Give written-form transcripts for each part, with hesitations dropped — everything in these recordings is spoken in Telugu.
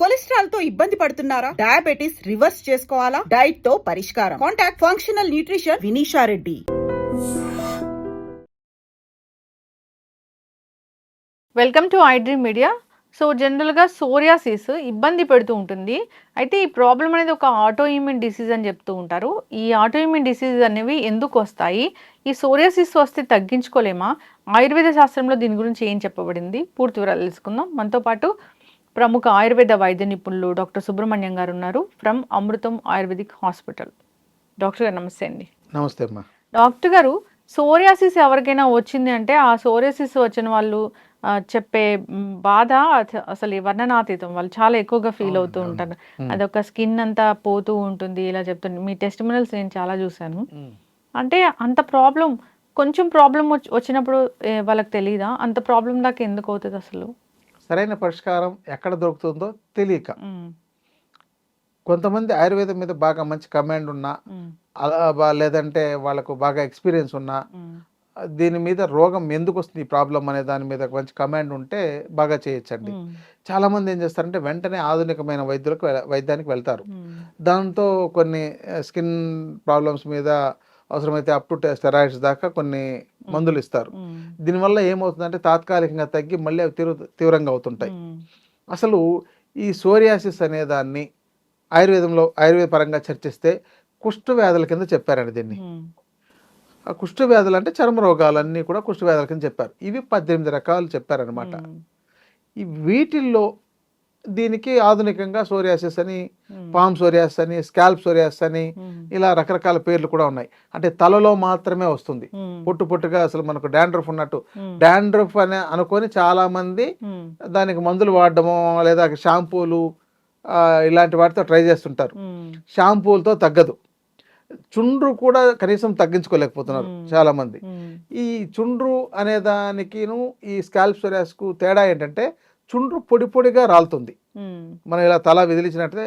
కొలెస్ట్రాల్ తో ఇబ్బంది పడుతున్నారా? డయాబెటిస్ రివర్స్ చేసుకోవాలా? డైట్ తో పరిష్కారం. Contact functional nutrition Vinisha Reddy. Welcome to iDream media. So జనరల్గా సోరియాసిస్ ఇబ్బంది పెడుతూ ఉంటుంది. అయితే ఈ ప్రాబ్లం అనేది ఒక ఆటో ఇమ్యూన్ డిసీజ్ అని చెప్తూ ఉంటారు. ఈ ఆటో ఇమ్యూన్ డిసీజ్ అనేవి ఎందుకు వస్తాయి? ఈ సోరియాసిస్ వస్తే తగ్గించుకోలేమా? ఆయుర్వేద శాస్త్రంలో దీని గురించి ఏం చెప్పబడింది? పూర్తి వివరాలు తెలుసుకుందాం. మనతో పాటు ప్రముఖ ఆయుర్వేద వైద్య నిపుణులు డాక్టర్ సుబ్రహ్మణ్యం గారు ఉన్నారు from Amrutham ayurvedic hospital. Doctor గారు నమస్తే అండి. నమస్తే అమ్మా. డాక్టర్ గారు, సోరియాసిస్ ఎవరికైనా వచ్చింది అంటే ఆ సోరియాసిస్ వచ్చిన వాళ్ళు చెప్పే బాధ అసలు వర్ణనాతీతం. వాళ్ళు చాలా ఎక్కువగా ఫీల్ అవుతూ ఉంటారు. అదొక స్కిన్ అంతా పోతూ ఉంటుంది ఇలా చెప్తుంది. మీ టెస్టిమోనియల్స్ నేను చాలా చూశాను. అంటే అంత ప్రాబ్లం, కొంచెం ప్రాబ్లం వచ్చినప్పుడు వాళ్ళకి తెలియదా? అంత ప్రాబ్లం దాకా ఎందుకు అవుతుంది అసలు? సరైన పరిష్కారం ఎక్కడ దొరుకుతుందో తెలియక కొంతమంది ఆయుర్వేదం మీద బాగా మంచి కమాండ్ ఉన్నా, లేదంటే వాళ్ళకు బాగా ఎక్స్పీరియన్స్ ఉన్నా, దీని మీద రోగం ఎందుకు వస్తుంది, ఈ ప్రాబ్లం అనే దాని మీద మంచి కమాండ్ ఉంటే బాగా చేయొచ్చండి. చాలామంది ఏం చేస్తారంటే వెంటనే ఆధునికమైన వైద్యానికి వెళ్తారు. దాంతో కొన్ని స్కిన్ ప్రాబ్లమ్స్ మీద అవసరమైతే అప్ టు స్టెరాయిడ్స్ దాకా కొన్ని మందులు ఇస్తారు. దీనివల్ల ఏమవుతుందంటే తాత్కాలికంగా తగ్గి మళ్ళీ అవి తీవ్రంగా అవుతుంటాయి. అసలు ఈ సోరియాసిస్ అనే దాన్ని ఆయుర్వేద పరంగా చర్చిస్తే కుష్ఠ వ్యాధుల కింద చెప్పారండి దీన్ని. ఆ కుష్ఠ వ్యాధులు అంటే చర్మ రోగాలన్నీ కూడా కుష్ఠ వ్యాధుల కింద చెప్పారు. ఇవి 18 రకాలు చెప్పారనమాట. ఈ వీటిల్లో దీనికి ఆధునికంగా సోరియాసిస్ అని, పామ్ సోరియాసిస్ అని, స్కాల్ప్ సోరియాసిస్ అని ఇలా రకరకాల పేర్లు కూడా ఉన్నాయి. అంటే తలలో మాత్రమే వస్తుంది, పొట్టుగా అసలు మనకు డాండ్రఫ్ ఉన్నట్టు. డాండ్రఫ్ అని అనుకొని చాలా మంది దానికి మందులు వాడడము లేదా షాంపూలు ఇలాంటి వాటితో ట్రై చేస్తుంటారు. షాంపూలతో తగ్గదు. చుండ్రు కూడా కనీసం తగ్గించుకోలేకపోతున్నారు చాలా మంది. ఈ చుండ్రు అనే దానికిను ఈ స్కాల్ప్ సోరియాసిస్కు తేడా ఏంటంటే చుండ్రు పొడిగా రాలుతుంది. మనం ఇలా తల విదిలించినట్టే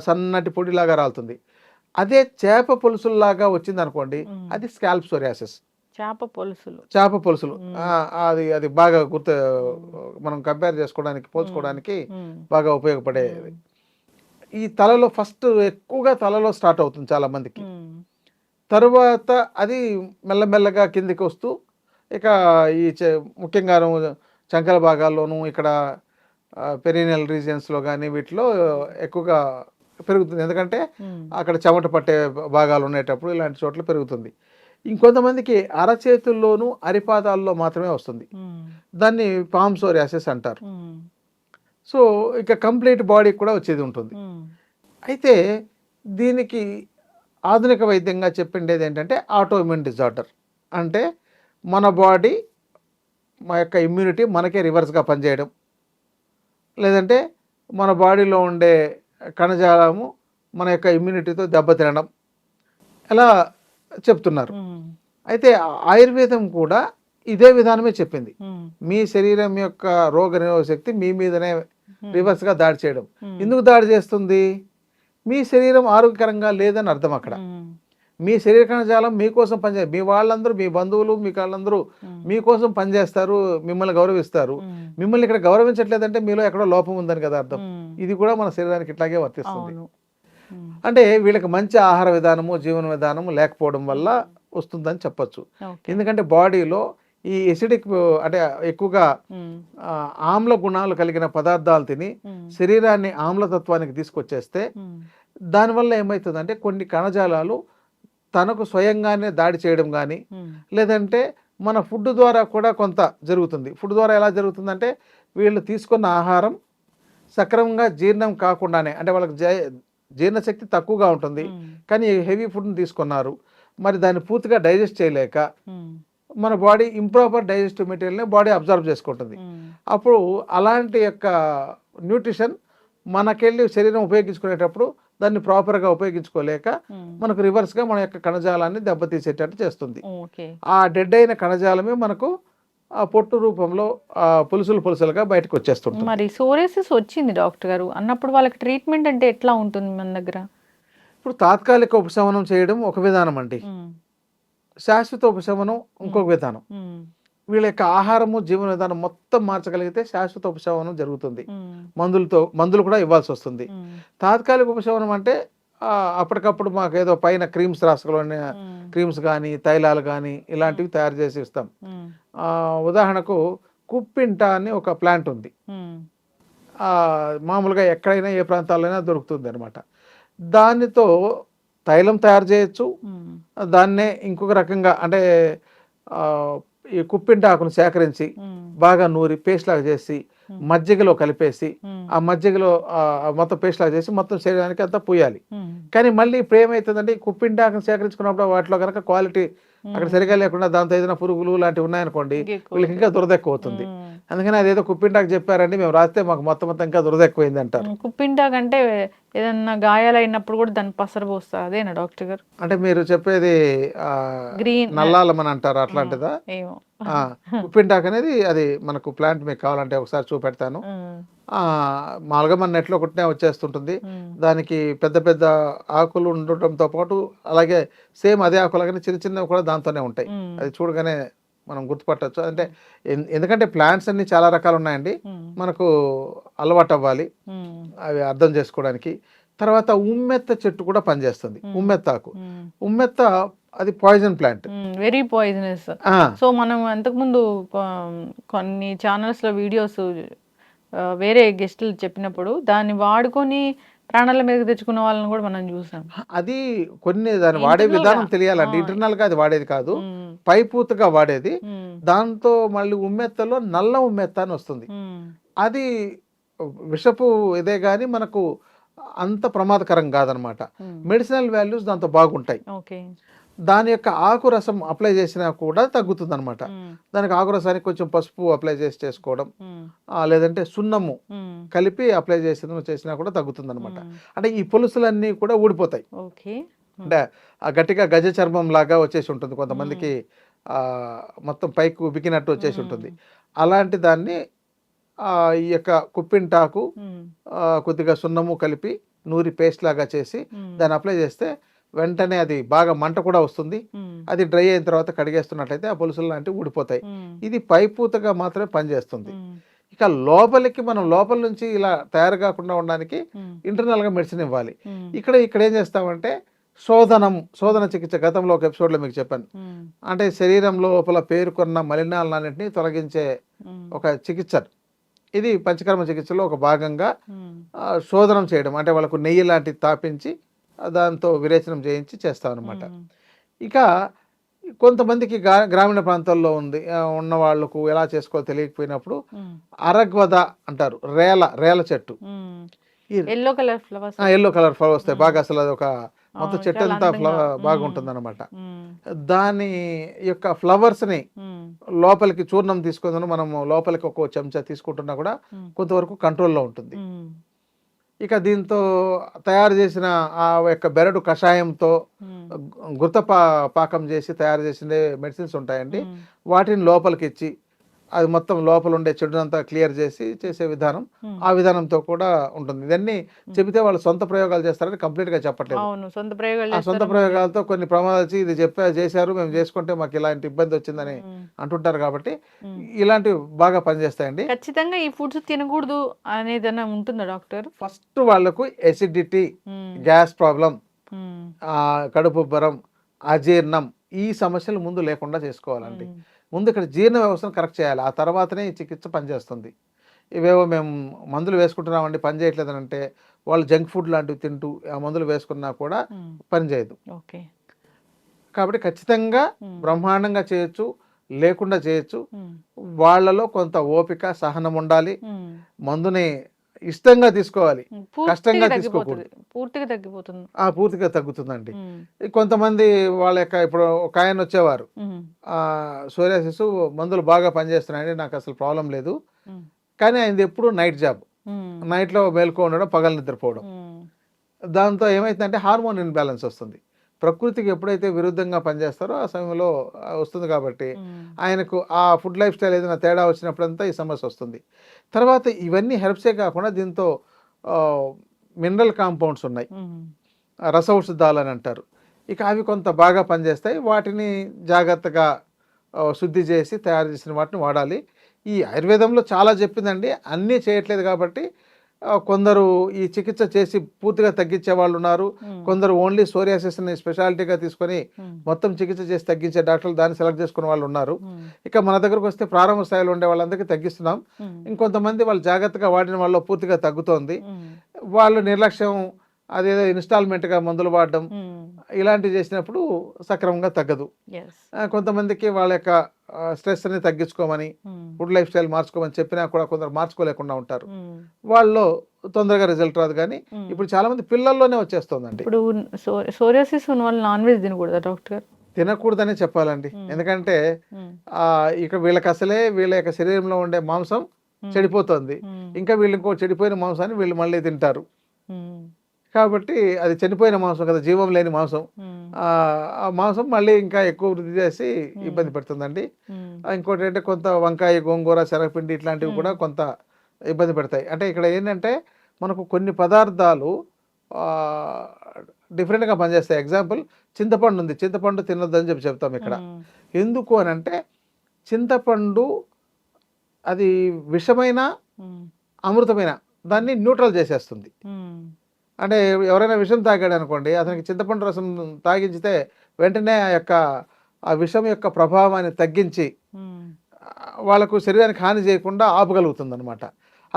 సన్నటి పొడిలాగా రాలుతుంది. అదే చేప పొలుసులాగా వచ్చింది అనుకోండి, అది స్కాల్ప్ సోరియాసిస్. చేప పొలుసులు అది బాగా మనం కంపేర్ చేసుకోవడానికి, పోల్చుకోవడానికి బాగా ఉపయోగపడేది. ఈ తలలో ఫస్ట్ ఎక్కువగా తలలో స్టార్ట్ అవుతుంది చాలా మందికి. తరువాత అది మెల్లమెల్లగా కిందికి వస్తూ ఇక ఈ ముఖ్యంగా చంకల భాగాల్లోనూ, ఇక్కడ పెరినియల్ రీజియన్స్లో కానీ వీటిలో ఎక్కువగా పెరుగుతుంది. ఎందుకంటే అక్కడ చెమట పట్టే భాగాలు ఉండేటప్పుడు ఇలాంటి చోట్ల పెరుగుతుంది. ఇంకొంతమందికి అరచేతుల్లోనూ అరిపాదాల్లో మాత్రమే వస్తుంది. దాన్ని పామ్ సోరియాసిస్ అంటారు. సో ఇక కంప్లీట్ బాడీ కూడా వచ్చేది ఉంటుంది. అయితే దీనికి ఆధునిక వైద్యంగా చెప్పిండేది ఏంటంటే ఆటో ఇమ్యూన్ డిజార్డర్. అంటే మన బాడీ, మా యొక్క ఇమ్యూనిటీ మనకే రివర్స్గా పనిచేయడం, లేదంటే మన బాడీలో ఉండే కణజాలము మన యొక్క ఇమ్యూనిటీతో దెబ్బతినడం, ఎలా చెప్తున్నారు. అయితే ఆయుర్వేదం కూడా ఇదే విధానమే చెప్పింది. మీ శరీరం యొక్క రోగ నిరోధక శక్తి మీ మీదనే రివర్స్గా దాడి చేయడం. ఎందుకు దాడి చేస్తుంది? మీ శరీరం ఆరోగ్యకరంగా లేదని అర్థం. అక్కడ మీ శరీర కణజాలం మీకోసం పనిచేస్తారు. మీ వాళ్ళందరూ, మీ బంధువులు, మీ వాళ్ళందరూ మీకోసం పనిచేస్తారు, మిమ్మల్ని గౌరవిస్తారు. మిమ్మల్ని ఇక్కడ గౌరవించట్లేదంటే మీలో ఎక్కడో లోపం ఉందని కదా అర్థం. ఇది కూడా మన శరీరానికి ఇట్లాగే వర్తిస్తుంది. అంటే వీళ్ళకి మంచి ఆహార విధానము, జీవన విధానము లేకపోవడం వల్ల వస్తుందని చెప్పచ్చు. ఎందుకంటే బాడీలో ఈ ఎసిడిక్ అంటే ఎక్కువగా ఆమ్ల గుణాలు కలిగిన పదార్థాలు తిని శరీరాన్ని ఆమ్లతత్వానికి తీసుకొచ్చేస్తే దానివల్ల ఏమవుతుందంటే కొన్ని కణజాలాలు తనకు స్వయంగానే దాడి చేయడం కానీ, లేదంటే మన ఫుడ్ ద్వారా కూడా కొంత జరుగుతుంది. ఫుడ్ ద్వారా ఎలా జరుగుతుందంటే వీళ్ళు తీసుకున్న ఆహారం సక్రమంగా జీర్ణం కాకుండానే, అంటే వాళ్ళకి జీర్ణశక్తి తక్కువగా ఉంటుంది కానీ హెవీ ఫుడ్ని తీసుకున్నారు, మరి దాన్ని పూర్తిగా డైజెస్ట్ చేయలేక మన బాడీ ఇంప్రాపర్ డైజెస్టివ్ మెటీరియల్ని బాడీ అబ్జర్వ్ చేసుకుంటుంది. అప్పుడు అలాంటి యొక్క న్యూట్రిషన్ మనకెళ్ళి శరీరం ఉపయోగించుకునేటప్పుడు దాన్ని ప్రాపర్గా ఉపయోగించుకోలేక మనకు రివర్స్గా మన యొక్క కణజాలాన్ని దెబ్బతీసేటట్టు చేస్తుంది. ఆ డెడ్ అయిన కణజాలమే మనకు ఆ పొట్టు రూపంలో పులుసులుగా బయటకు వచ్చేస్తుంది. మరి సోరియాసిస్ వచ్చింది డాక్టర్ గారు అన్నప్పుడు వాళ్ళకి ట్రీట్మెంట్ అంటే ఎట్లా ఉంటుంది మన దగ్గర? ఇప్పుడు తాత్కాలిక ఉపశమనం చేయడం ఒక విధానం అండి, శాశ్వత ఉపశమనం ఇంకొక విధానం. వీళ్ళ యొక్క ఆహారము జీవన విధానం మొత్తం మార్చగలిగితే శాశ్వత ఉపశమనం జరుగుతుంది. ఉమ్, మందులు కూడా ఇవ్వాల్సి వస్తుంది. ఉమ్, తాత్కాలిక ఉపశమనం అంటే అప్పటికప్పుడు మాకేదో పైన క్రీమ్స్ రాసుకోవాలని ఉమ్, క్రీమ్స్ కానీ తైలాలు కానీ ఇలాంటివి తయారు చేసి ఇస్తాం. ఉమ్, ఉదాహరణకు కుప్పింట అని ఒక ప్లాంట్ ఉంది. ఉమ్, మామూలుగా ఎక్కడైనా ఏ ప్రాంతాల్లోనైనా దొరుకుతుంది అనమాట. దానితో తైలం తయారు చేయొచ్చు. ఉమ్, దాన్నే ఇంకొక రకంగా అంటే ఆ, ఈ కుప్పింట ఆకును సేకరించి ఉమ్, బాగా నూరి పేస్ట్ లాగా చేసి మజ్జిగలో కలిపేసి ఉమ్, ఆ మజ్జిగలో మొత్తం పేస్ట్ లాగా చేసి మొత్తం శరీరానికి అంతా పూయాలి. ఉమ్, కానీ మళ్ళీ ఇప్పుడు ఏమవుతుందంటే ఈ కుప్పింట ఆకును సేకరించుకున్నప్పుడు వాటిలో కనుక క్వాలిటీ అక్కడ సరిగా లేకుండా దాంతో ఏదైనా పురుగులు లాంటివి ఉన్నాయనుకోండి, ఇంకెక్కువ వీళ్ళకి ఇంకా దురద ఎక్కువ అవుతుంది. ఉమ్. అందుకని అదేదో కుప్పింటాకు చెప్పారండి మేము రాస్తే మాకు మొత్తం ఇంకా దురద ఎక్కువైంది అంటారు. కుప్పింటాక్ అంటే ఏదన్నా గాయాలైనప్పుడు కూడా దాన్ని పసరు పోస్తారు, అదేనా డాక్టర్ గారు? అంటే మీరు చెప్పేది గ్రీన్ నల్లాలమని అంటారు అట్లాంటిదా? ఏమో. కుప్పింటాకు అనేది అది మనకు ప్లాంట్ మీకు కావాలంటే ఒకసారి చూపెడతాను. ఉమ్, మామూలుగా మన నెట్లో కొట్టినే వచ్చేస్తుంటుంది. ఉమ్, దానికి పెద్ద పెద్ద ఆకులు ఉండటంతో పాటు అలాగే సేమ్ అదే ఆకులాగానే చిన్న చిన్నవి కూడా దాంతోనే ఉంటాయి. ఉమ్, అది చూడగానే మనం గుర్తుపట్టచ్చు. అంటే ఎందుకంటే ప్లాంట్స్ అన్ని చాలా రకాలు ఉన్నాయండి. ఉమ్, మనకు అలవాటు అవ్వాలి ఉమ్, అవి అర్థం చేసుకోవడానికి. తర్వాత ఉమ్మెత్త చెట్టు కూడా పనిచేస్తుంది. ఉమ్మెత్త ఆకు, ఉమ్, ఉమ్మెత్త అది poison plant. Very poisonous. So మనం అంతకుముందు కొన్ని ఛానల్స్ లో వీడియోస్ వేరే గెస్టులు చెప్పినప్పుడు దాన్ని వాడుకొని ప్రాణాల మీదకి తెచ్చుకున్న వాళ్ళని కూడా మనం చూసాం. అది కొన్ని దాన్ని వాడే Internal విధానం గా. తెలియాలండి. ఆ. ఇంటర్నల్ గా అది వాడేది కాదు, ఉమ్, పైపూతగా వాడేది. ఉమ్, దాంతో మళ్ళీ ఉమ్మెత్తలో నల్ల ఉమ్మెత్త అని వస్తుంది. ఉమ్, అది విషపు ఇదే కానీ మనకు అంత ప్రమాదకరం కాదనమాట. ఉమ్, మెడిసినల్ వాల్యూస్ దాంతో బాగుంటాయి. ఓకే. దాని యొక్క ఆకు రసం అప్లై చేసినా కూడా తగ్గుతుంది అనమాట. ఉమ్, దానికి ఆకు రసానికి కొంచెం పసుపు అప్లై చేసి చేసుకోవడం, ఉమ్, లేదంటే సున్నము ఉమ్, కలిపి అప్లై చేసినా కూడా తగ్గుతుంది అనమాట. ఉమ్, అంటే ఈ పులుసులన్నీ కూడా ఊడిపోతాయి. ఓకే. అంటే ఆ గట్టిగా గజ చర్మం లాగా వచ్చేసి ఉంటుంది కొంతమందికి, మొత్తం పైకి ఉబికినట్టు వచ్చేసి ఉంటుంది. అలాంటి దాన్ని ఈ యొక్క కుప్పింటాకు ఉమ్, కొద్దిగా సున్నము కలిపి నూరి పేస్ట్ లాగా చేసి ఉమ్, దాన్ని అప్లై చేస్తే వెంటనే అది బాగా మంట కూడా వస్తుంది. ఉమ్, అది డ్రై అయిన తర్వాత కడిగేస్తున్నట్లయితే ఆ పులుసులు లాంటివి ఊడిపోతాయి. ఉమ్, ఇది పైపూతగా మాత్రమే పనిచేస్తుంది. ఉమ్, ఇక లోపలికి మనం లోపల నుంచి ఇలా తయారు కాకుండా ఉండడానికి ఉమ్, ఇంటర్నల్గా మెడిసిన్ ఇవ్వాలి. ఉమ్, ఇక్కడ ఏం చేస్తామంటే శోధన చికిత్స గతంలో ఒక ఎపిసోడ్లో మీకు చెప్పాను. ఉమ్, అంటే శరీరంలో లోపల పేరుకున్న మలినాలన్నింటినీ తొలగించే ఉమ్, ఒక చికిత్స. ఇది పంచకర్మ చికిత్సలో ఒక భాగంగా ఉమ్, శోధనం చేయడం, అంటే వాళ్ళకు నెయ్యి లాంటిది తాపించి దాంతో విరేచనం చేయించి చేస్తామన్నమాట. ఉమ్, ఇక కొంతమందికి గ్రామీణ ప్రాంతాల్లో ఉన్న వాళ్ళకు ఎలా చేసుకోవాలో తెలియకపోయినప్పుడు ఉమ్, అరగ్వద అంటారు, రేల చెట్టు. ఉమ్. ఈ yellow colour flowers. Yellow colour flower వస్తాయి బాగా. అసలు అది ఒక మొత్తం అవును, చెట్టు చాలా అంతా అందంగా. బాగుంటుంది అనమాట. ఉమ్, దాని యొక్క ఫ్లవర్స్ని ఉమ్, లోపలికి చూర్ణం తీసుకుందాం మనం లోపలికి ఒక్కో చెంచా తీసుకుంటున్నా కూడా ఉమ్, కొంతవరకు కంట్రోల్లో ఉంటుంది. ఉమ్, ఇక దీంతో తయారు చేసిన ఆ యొక్క బెరడు కషాయంతో ఉమ్, గుర్త పాకం చేసి తయారు చేసిన మెడిసిన్స్ ఉంటాయండి. ఉమ్, వాటిని లోపలికి ఇచ్చి అది మొత్తం లోపల ఉండే చెడునంతా క్లియర్ చేసి చేసే విధానం, ఉమ్. ఆ విధానంతో కూడా ఉంటుంది. ఇవన్నీ చెబితే వాళ్ళు సొంత ప్రయోగాలు చేస్తారని కంప్లీట్గా చెప్పట్లేదు. అవును, సొంత ప్రయోగాలు ఆ సొంత చేస్తారు. ప్రయోగాలతో కొన్ని ప్రమాదాలు వచ్చి ఇది చేశారు మేము చేసుకుంటే మాకు ఇలాంటి ఇబ్బంది వచ్చిందని ఉమ్, అంటుంటారు. కాబట్టి ఉమ్. ఇలాంటివి బాగా పనిచేస్తాయండి. ఖచ్చితంగా ఈ ఫుడ్స్ తినకూడదు అనేది ఉంటుందా డాక్టర్? ఫస్ట్ వాళ్ళకు ఎసిడిటీ, ఉమ్, గ్యాస్ ప్రాబ్లం, ఉమ్, కడుపు ఉబ్బరం, అజీర్ణం, ఈ సమస్యలు ముందు లేకుండా చేసుకోవాలండి. ఉమ్, ముందు ఇక్కడ జీర్ణ వ్యవస్థను కరెక్ట్ చేయాలి, ఆ తర్వాతనే ఈ చికిత్స పనిచేస్తుంది. ఇవేవో మేము మందులు వేసుకుంటున్నామండి పని చేయట్లేదని అంటే వాళ్ళు జంక్ ఫుడ్ లాంటివి తింటూ ఆ మందులు వేసుకున్నా కూడా ఉమ్, పనిచేయదు. ఓకే. కాబట్టి ఖచ్చితంగా ఉమ్, బ్రహ్మాండంగా చేయొచ్చు, లేకుండా చేయొచ్చు. ఉమ్, వాళ్ళలో కొంత ఓపిక, సహనం ఉండాలి. ఉమ్, మందుని ఇష్టంగా తీసుకోవాలి, పూర్తిగా కష్టంగా తగ్గిపోతుంది. తీసుకోకూడదు. పూర్తిగా తగ్గిపోతుంది. పూర్తిగా తగ్గుతుందండి. ఉమ్, కొంతమంది వాళ్ళ యొక్క ఇప్పుడు ఒక ఆయన వచ్చేవారు, ఉమ్, సోరియాసిస్ మందులు బాగా పనిచేస్తున్నాయండి, నాకు అసలు ప్రాబ్లం లేదు. ఉమ్, కానీ ఆయనది ఎప్పుడు నైట్ జాబ్, ఉమ్, నైట్లో మేల్కో ఉండడం, పగలు నిద్రపోవడం. ఉమ్, దాంతో ఏమైతుందంటే హార్మోన్ ఇన్బ్యాలెన్స్ వస్తుంది. ప్రకృతికి ఎప్పుడైతే విరుద్ధంగా పనిచేస్తారో ఆ సమయంలో వస్తుంది. కాబట్టి ఉమ్, ఆయనకు ఆ ఫుడ్ లైఫ్ స్టైల్ ఏదైనా తేడా వచ్చినప్పుడంతా ఈ సమస్య వస్తుంది. తర్వాత ఇవన్నీ హెర్బ్సే కాకుండా దీంతో మినరల్ కాంపౌండ్స్ ఉన్నాయి, ఉమ్, రసౌషధాలు అని అంటారు. ఇక అవి కొంత బాగా పనిచేస్తాయి. వాటిని జాగ్రత్తగా శుద్ధి చేసి తయారు చేసిన వాటిని వాడాలి. ఈ ఆయుర్వేదంలో చాలా చెప్పిందండి, అన్నీ చేయట్లేదు కాబట్టి కొందరు ఈ చికిత్స చేసి పూర్తిగా తగ్గించే వాళ్ళు ఉన్నారు. కొందరు ఓన్లీ సోరియాసిస్ని స్పెషాలిటీగా తీసుకొని మొత్తం చికిత్స చేసి తగ్గించే డాక్టర్లు దాన్ని సెలెక్ట్ చేసుకునే వాళ్ళు ఉన్నారు. ఇక మన దగ్గరకు వస్తే ప్రారంభ స్థాయిలో ఉండే వాళ్ళందరికీ తగ్గిస్తున్నాం. ఇంకొంతమంది వాళ్ళు జాగ్రత్తగా వాడిన వాళ్ళు పూర్తిగా తగ్గుతోంది. వాళ్ళు నిర్లక్ష్యం, అదేదో ఇన్స్టాల్మెంట్గా మందులు వాడడం ఇలాంటివి చేసినప్పుడు సక్రమంగా తగ్గదు. కొంతమందికి వాళ్ళ యొక్క స్ట్రెస్ని తగ్గించుకోమని, ఫుడ్ లైఫ్ స్టైల్ మార్చుకోమని చెప్పినా కూడా కొందరు మార్చుకోలేకుండా ఉంటారు. వాళ్ళు తొందరగా రిజల్ట్ రాదు. కానీ ఇప్పుడు చాలా మంది పిల్లల్లోనే వచ్చేస్తుందండి. ఇప్పుడు సోరియాసిస్ ఉన్న వాళ్ళు నాన్ వెజ్ తినకూడదా డాక్టర్ గారు? తినకూడదనే చెప్పాలండి. ఎందుకంటే ఇక వీళ్ళకి అసలే వీళ్ళ యొక్క శరీరంలో ఉండే మాంసం చెడిపోతుంది. ఇంకా వీళ్ళు ఇంకో చెడిపోయిన మాంసాన్ని వీళ్ళు మళ్ళీ తింటారు. కాబట్టి అది చనిపోయిన మాంసం కదా, జీవం లేని మాంసం. ఆ మాంసం మళ్ళీ ఇంకా ఎక్కువ వృద్ధి చేసి ఇబ్బంది పెడుతుందండి. ఇంకోటి ఏంటంటే కొంత వంకాయ, గోంగూర, శనగపిండి ఇట్లాంటివి కూడా కొంత ఇబ్బంది పెడతాయి. అంటే ఇక్కడ ఏంటంటే మనకు కొన్ని పదార్థాలు డిఫరెంట్గా పనిచేస్తాయి. ఎగ్జాంపుల్ చింతపండు ఉంది, చింతపండు తినొద్దని చెప్తాం ఇక్కడ. ఎందుకు అని అంటే చింతపండు అది విషమైన అమృతమైన దాన్ని న్యూట్రల్ చేసేస్తుంది. అంటే ఎవరైనా విషం తాగాడు అనుకోండి, అతనికి చింతపండు రసం తాగించితే వెంటనే ఆ విషం యొక్క ప్రభావాన్ని తగ్గించి వాళ్ళకు శరీరానికి హాని చేయకుండా ఆపగలుగుతుంది అనమాట.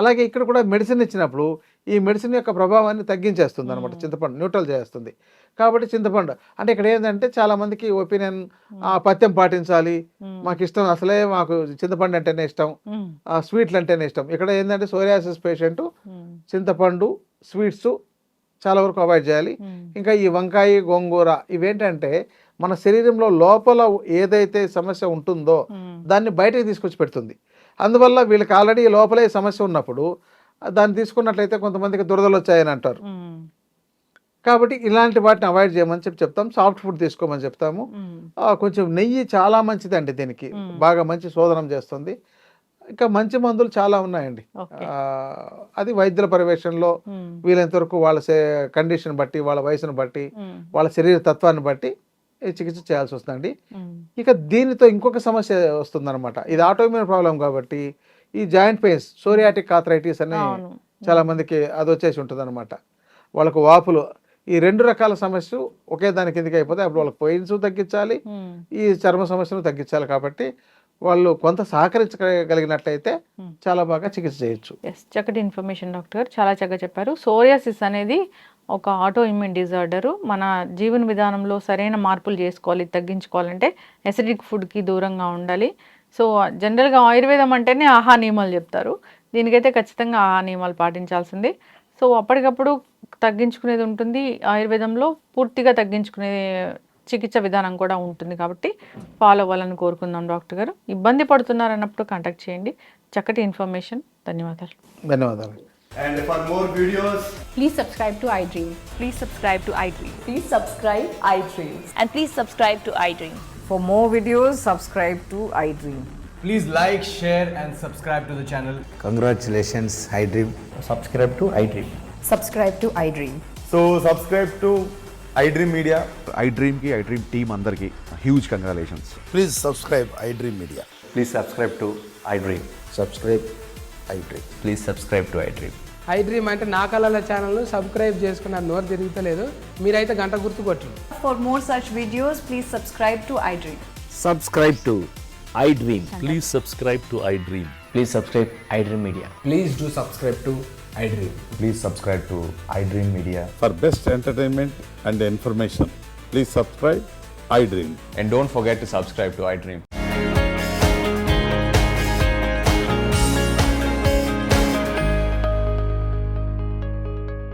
అలాగే ఇక్కడ కూడా మెడిసిన్ ఇచ్చినప్పుడు ఈ మెడిసిన్ యొక్క ప్రభావాన్ని తగ్గించేస్తుంది అనమాట, చింతపండు న్యూట్రల్ చేస్తుంది. కాబట్టి చింతపండు అంటే ఇక్కడ ఏంటంటే చాలా మందికి ఒపీనియన్, పథ్యం పాటించాలి, మాకు ఇష్టం, అసలే మాకు చింతపండు అంటేనే ఇష్టం, స్వీట్లు అంటేనే ఇష్టం. ఇక్కడ ఏంటంటే సోరియాసిస్ పేషెంట్ చింతపండు, స్వీట్స్ చాలా వరకు అవాయిడ్ చేయాలి. ఇంకా ఈ వంకాయ, గోంగూర ఇవేంటంటే మన శరీరంలో లోపల ఏదైతే సమస్య ఉంటుందో దాన్ని బయటకు తీసుకొచ్చి పెడుతుంది. అందువల్ల వీళ్ళకి ఆల్రెడీ లోపలే సమస్య ఉన్నప్పుడు దాన్ని తీసుకున్నట్లయితే కొంతమందికి దురదలు వచ్చాయని అంటారు. కాబట్టి ఇలాంటి వాటిని అవాయిడ్ చేయమని చెప్తాం. సాఫ్ట్ ఫుడ్ తీసుకోమని చెప్తాము. కొంచెం నెయ్యి చాలా మంచిదండి, దీనికి బాగా మంచి శోధనం చేస్తుంది. ఇంకా మంచి మందులు చాలా ఉన్నాయండి. అది వైద్యుల పర్యవేక్షణలో వీలైనంత వరకు వాళ్ళ కండిషన్ బట్టి, వాళ్ళ వయసును బట్టి, వాళ్ళ శరీర తత్వాన్ని బట్టి చికిత్స చేయాల్సి వస్తుందండి. ఇక దీనితో ఇంకొక సమస్య వస్తుందన్నమాట. ఇది ఆటోఇమ్యూన్ ప్రాబ్లం కాబట్టి ఈ జాయింట్ పెయిన్స్, సోరియాటిక్ ఆర్థరైటిస్ అని చాలా మందికి అది వచ్చేసి ఉంటుంది అనమాట. వాళ్ళకు వాపులు, ఈ రెండు రకాల సమస్యలు ఒకే దాని కిందకి అయిపోతే అప్పుడు వాళ్ళకి పెయిన్స్ తగ్గించాలి, ఈ చర్మ సమస్యలు తగ్గించాలి. కాబట్టి వాళ్ళు కొంత సహకరించగలిగినట్లయితే చాలా బాగా చికిత్స చేయొచ్చు. చక్కటి ఇన్ఫర్మేషన్ డాక్టర్ గారు, చాలా చక్కగా చెప్పారు. సోరియాసిస్ అనేది ఒక ఆటో ఇమ్యూన్ డిజార్డరు. మన జీవన విధానంలో సరైన మార్పులు చేసుకోవాలి, తగ్గించుకోవాలంటే ఎసిడిక్ ఫుడ్కి దూరంగా ఉండాలి. సో జనరల్గా ఆయుర్వేదం అంటేనే ఆహా నియమాలు చెప్తారు, దీనికైతే ఖచ్చితంగా ఆహా నియమాలు పాటించాల్సిందే. సో అప్పటికప్పుడు తగ్గించుకునేది ఉంటుంది, ఆయుర్వేదంలో పూర్తిగా తగ్గించుకునే చికిత్స విధానం కూడా ఉంటుంది. కాబట్టి ఫాలో అవ్వాలని కోరుకుందాం డాక్టర్ గారు. ఇబ్బంది పడుతున్నారన్నప్పుడు కాంటాక్ట్ చేయండి. చక్కటి ఇన్ఫర్మేషన్. ధన్యవాదాలు. ధన్యవాదాలు. And for more videos, please subscribe to iDream. Please subscribe to iDream. Please subscribe iDream. And please subscribe to iDream. For more videos, subscribe to iDream. please like, share and subscribe to the channel. Congratulations, iDream. Subscribe to iDream. Subscribe to iDream. So subscribe to iDream Media. iDream ki iDream team andarki huge congratulations. Please subscribe iDream Media. Please subscribe to iDream. Subscribe iDream. Please subscribe to iDream. iDream అంటే నా కళల ఛానల్ను సబ్స్క్రైబ్ చేసుకున్నారు, నోరు తిరుగుతలేదు, మీరైతే గంట గుర్తు కొట్టండి. For more such videos, please subscribe to iDream. Subscribe to iDream. Please subscribe to iDream. Please subscribe iDream Media. Please do subscribe to iDream. Please subscribe to iDream Media. For best entertainment and information, please subscribe iDream. And don't forget to subscribe to iDream.